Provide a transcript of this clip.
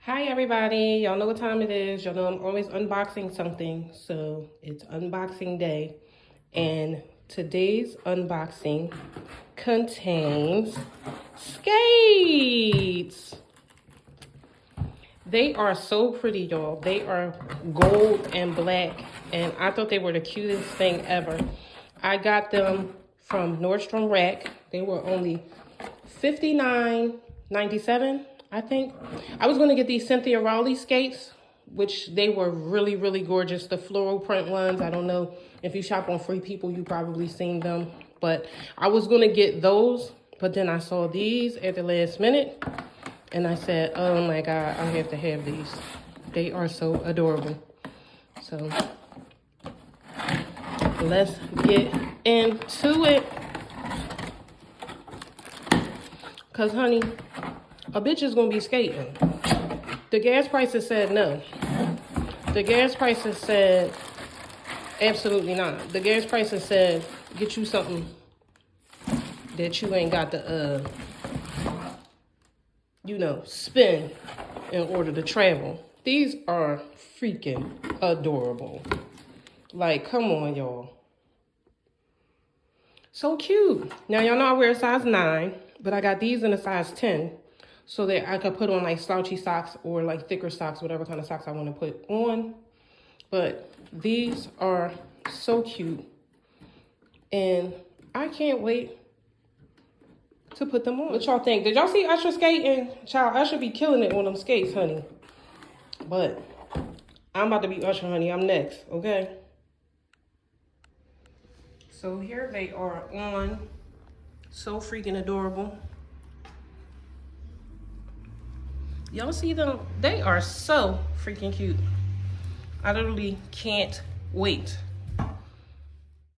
Hi everybody, y'all know what time it is. Y'all know I'm always unboxing something, so it's unboxing day. And today's unboxing contains skates. They are so pretty, y'all. They are gold and black, and I thought they were the cutest thing ever. I got them from Nordstrom Rack. They were only $59.97, I think. I was going to get these Cynthia Rowley skates, which they were really, really gorgeous. The floral print ones. I don't know if you shop on Free People, you probably seen them. But I was going to get those, but then I saw these at the last minute. And I said, oh my God, I have to have these. They are so adorable. So let's get into it. Cause honey, a bitch is gonna be skating. The gas prices said no. The gas prices said absolutely not. The gas prices said get you something that you ain't got to spend in order to travel. These are freaking adorable. Like, come on, y'all. So cute. Now, y'all know I wear a size 9, but I got these in a size 10 so that I could put on like slouchy socks or like thicker socks, whatever kind of socks I want to put on. But these are so cute. And I can't wait to put them on. What y'all think? Did y'all see Usher skating? Child, Usher be killing it on them skates, honey. But I'm about to be Usher, honey. I'm next, okay? So here they are on. So freaking adorable. Y'all see them? They are so freaking cute. I literally can't wait